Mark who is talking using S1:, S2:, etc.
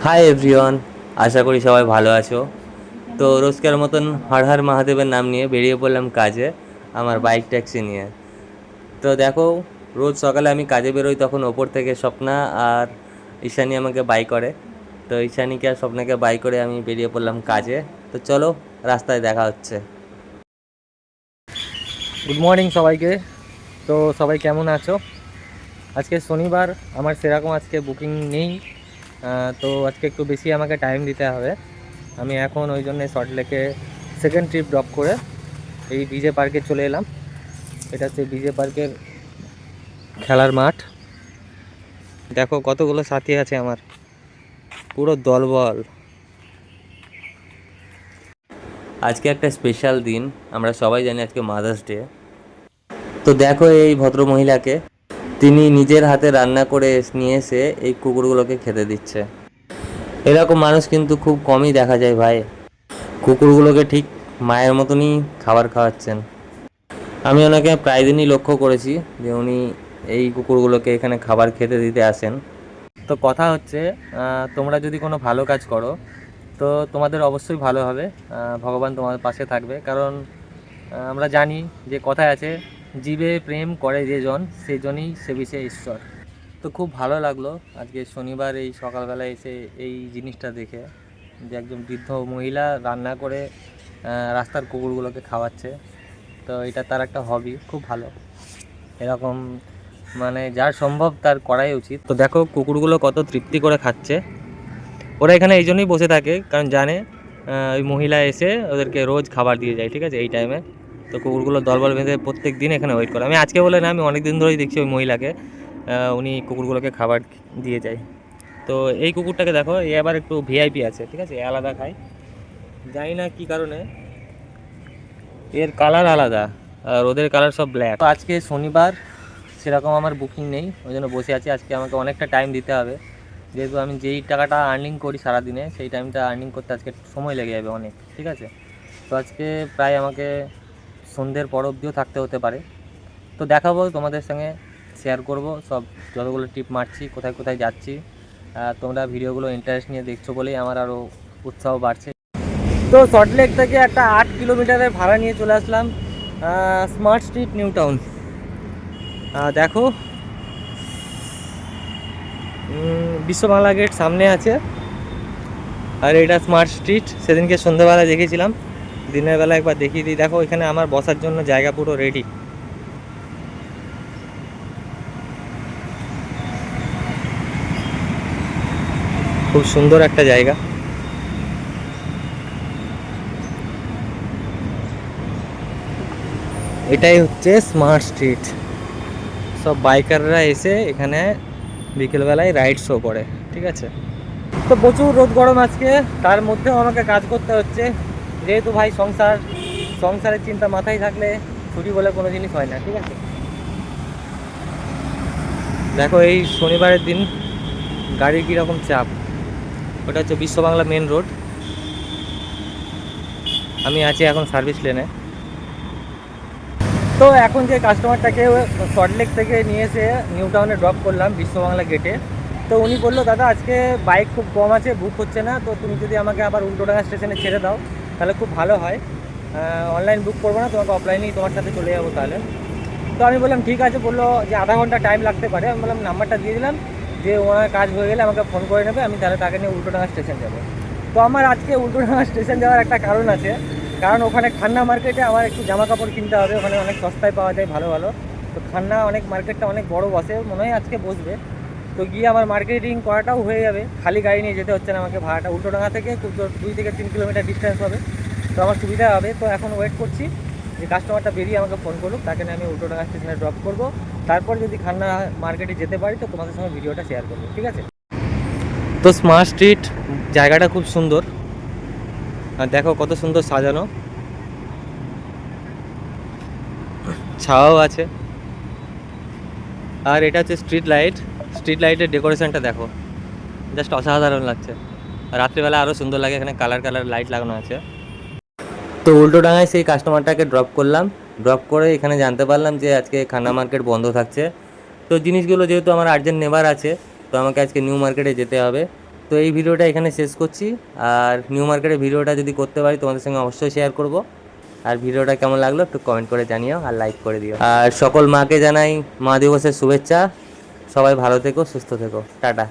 S1: Hi everyone, আশা করি সবাই ভালো আছো। তো রোজকার মতন হর হর মহাদেবের নাম নিয়ে বেরিয়ে পড়লাম কাজে, আমার বাইক ট্যাক্সি নিয়ে। তো দেখো, রোজ সকালে আমি কাজে বেরোই, তখন ওপর থেকে স্বপ্না আর ঈশানী আমাকে বাই করে। তো ঈশানীকে আর স্বপ্নাকে বাই করে আমি বেরিয়ে পড়লাম কাজে। তো চলো, রাস্তায় দেখা হচ্ছে।
S2: গুড মর্নিং সবাইকে। তো সবাই কেমন আছো? আজকে শনিবার, আমার সেরকম আজকে বুকিং নেই। তো আজকে একটু বেশি আমাকে টাইম দিতে হবে। আমি এখন ওই জন্যে সল্টলেকে সেকেন্ড ট্রিপ ড্রপ করে এই বিজে পার্কে চলে এলাম। এটা হচ্ছে বিজে পার্কের খেলার মাঠ। দেখো কতগুলো সাথী আছে আমার, পুরো দলবল।
S1: আজকে একটা স্পেশাল দিন, আমরা সবাই জানি আজকে মাদার্স ডে। তো দেখো এই ভদ্র মহিলাকে, তিনি নিজের হাতে রান্না করে নিয়ে এসে এই কুকুরগুলোকে খেতে দিচ্ছে। এরকম মানুষ কিন্তু খুব কমই দেখা যায় ভাই। কুকুরগুলোকে ঠিক মায়ের মতনই খাবার খাওয়াচ্ছেন। আমি ওনাকে প্রায় দিনই লক্ষ্য করেছি যে উনি এই কুকুরগুলোকে এখানে খাবার খেতে দিতে আসেন।
S2: তো কথা হচ্ছে, তোমরা যদি কোনো ভালো কাজ করো তো তোমাদের অবশ্যই ভালো হবে। ভগবান তোমাদের পাশে থাকবে, কারণ আমরা জানি যে কথায় আছে, জীবে প্রেম করে যে জন সেজনই সেবিছে ঈশ্বর। তো খুব ভালো লাগলো আজকে শনিবার এই সকালবেলা এসে এই জিনিসটা দেখে, যে একজন বৃদ্ধ মহিলা রান্না করে রাস্তার কুকুরগুলোকে খাওয়াচ্ছে। তো এটা তার একটা হবি, খুব ভালো। এরকম মানে যার সম্ভব তার করাই উচিত। তো দেখো কুকুরগুলো কত তৃপ্তি করে খাচ্ছে। ওরা এখানে এই জন্যই বসে থাকে কারণ জানে ওই মহিলা এসে ওদেরকে রোজ খাবার দিয়ে যায়, ঠিক আছে, এই টাইমে। তো কুকুরগুলো দলবল বেঁধে প্রত্যেক দিন এখানে ওয়েট করে। আমি আজকে বলে না, আমি অনেক দিন ধরেই দেখছি ওই মহিলাকে, উনি কুকুরগুলোকে খাবার দিয়ে যায়। তো এই কুকুরটাকে দেখো, এ আবার একটু ভিআইপি আছে, ঠিক আছে, এ আলাদা খায়। জানি না কী কারণে, এর কালার আলাদা আর ওদের কালার সব ব্ল্যাক। তো আজকে শনিবার, সেরকম আমার বুকিং নেই, ওই জন্য বসে আছি। আজকে আমাকে অনেকটা টাইম দিতে হবে, যেহেতু আমি যেই টাকাটা আর্নিং করি সারাদিনে, সেই টাইমটা আর্নিং করতে আজকে সময় লেগে যাবে অনেক, ঠিক আছে। তো আজকে প্রায় আমাকে সন্ধ্যের পর অবধিও থাকতে হতে পারে। তো দেখাবো তোমাদের সঙ্গে, শেয়ার করব সব, যতগুলো ট্রিপ মারছি, কোথায় কোথায় যাচ্ছি। তোমরা ভিডিওগুলো ইন্টারেস্ট নিয়ে দেখছো বলেই আমার আরও উৎসাহ বাড়ছে। তো সল্টলেক থেকে একটা 8 কিলোমিটারের ভাড়া নিয়ে চলে আসলাম স্মার্ট স্ট্রিট নিউ টাউন। দেখো বিশ্ব বাংলা গেট সামনে আছে, আর এটা স্মার্ট স্ট্রিট। সেদিনকে সন্ধ্যাবেলা দেখেছিলাম, দিনের বেলা একবার দেখিয়ে দিই। দেখো এখানে আমার বসার জন্য জায়গা পুরো রেডি। খুব সুন্দর একটা জায়গা। এটাই হচ্ছে স্মার্ট স্ট্রিট। সব বাইকাররা এসে এখানে বিকেলবেলায় রাইড শো করে, ঠিক আছে। তো প্রচুর রোদ গরম আজকে, তার মধ্যেও আমাকে কাজ করতে হচ্ছে, যেহেতু ভাই সংসারের চিন্তা মাথায় থাকলে ছুটি বলে কোনো জিনিস হয় না, ঠিক আছে। দেখো এই শনিবারের দিন গাড়ির কীরকম চাপ। ওটা হচ্ছে বিশ্ব বাংলা মেন রোড, আমি আছি এখন সার্ভিস লেনে। তো এখন যে কাস্টমারটাকে সল্টলেক থেকে নিয়ে এসে নিউ টাউনে ড্রপ করলাম বিশ্ব বাংলা গেটে, তো উনি বললো, দাদা আজকে বাইক খুব কম আছে, বুক হচ্ছে না, তো তুমি যদি আমাকে আবার উল্টোডাঙ্গা স্টেশনে ছেড়ে দাও তাহলে খুব ভালো হয়। অনলাইন বুক করবো না, তোমাকে অফলাইনেই তোমার সাথে চলে যাবো তাহলে। তো আমি বললাম ঠিক আছে। বললো যে আধা ঘন্টা টাইম লাগতে পারে। আমি বললাম নাম্বারটা দিয়ে দিলাম, যে ওনার কাজ হয়ে গেলে আমাকে ফোন করে নেবে, আমি তাহলে তাকে নিয়ে উল্টোডাঙ্গা স্টেশন যাবো। তো আমার আজকে উল্টোডাঙ্গা স্টেশন যাওয়ার একটা কারণ আছে, কারণ ওখানে খান্না মার্কেটে আমার একটু জামা কাপড় কিনতে হবে, ওখানে অনেক সস্তায় পাওয়া যায় ভালো ভালো। তো খান্না অনেক মার্কেটটা অনেক বড় বসে, মনে হয় আজকে বসবে। তো গিয়ে আমার মার্কেটিং করাটাও হয়ে যাবে, খালি গাড়ি নিয়ে যেতে হচ্ছে না আমাকে। ভাড়াটা উল্টোডাঙ্গা থেকে 2 থেকে 3 কিলোমিটার ডিস্টেন্স হবে, তো আমার সুবিধা হবে। তো এখন ওয়েট করছি যে কাস্টমারটা বেরিয়ে আমাকে ফোন করুক, তাকে নিয়ে আমি উল্টোডাঙ্গা স্টেশনে ড্রপ করবো। তারপর যদি খান্না মার্কেটে যেতে পারি তো তোমাদের সঙ্গে ভিডিওটা শেয়ার করবো, ঠিক আছে। তো স্মার্ট স্ট্রিট জায়গাটা খুব সুন্দর, আর দেখো কত সুন্দর সাজানো, ছাওয়াও আছে। আর এটা হচ্ছে স্ট্রিট লাইটের ডেকোরেশনটা দেখো, জাস্ট অসাধারণ লাগছে। রাত্রিবেলা আরও সুন্দর লাগে, এখানে কালার কালার লাইট লাগানো আছে।
S1: তো উল্টোডাঙায় সেই কাস্টমারটাকে ড্রপ করলাম, ড্রপ করে এখানে জানতে পারলাম যে আজকে খান্না মার্কেট বন্ধ থাকছে। তো জিনিসগুলো যেহেতু আমার আর্জেন্ট নেবার আছে, তো আমাকে আজকে নিউ মার্কেটে যেতে হবে। তো এই ভিডিওটা এখানে শেষ করছি। আর নিউ মার্কেটের ভিডিওটা যদি করতে পারি তোমাদের সঙ্গে অবশ্যই শেয়ার করব। আর ভিডিওটা কেমন লাগলো একটু কমেন্ট করে জানিও আর লাইক করে দিও। আর সকল মাকে জানাই মা দিবসের শুভেচ্ছা। সবাই ভালো থেকো, সুস্থ থেকো, টাটা।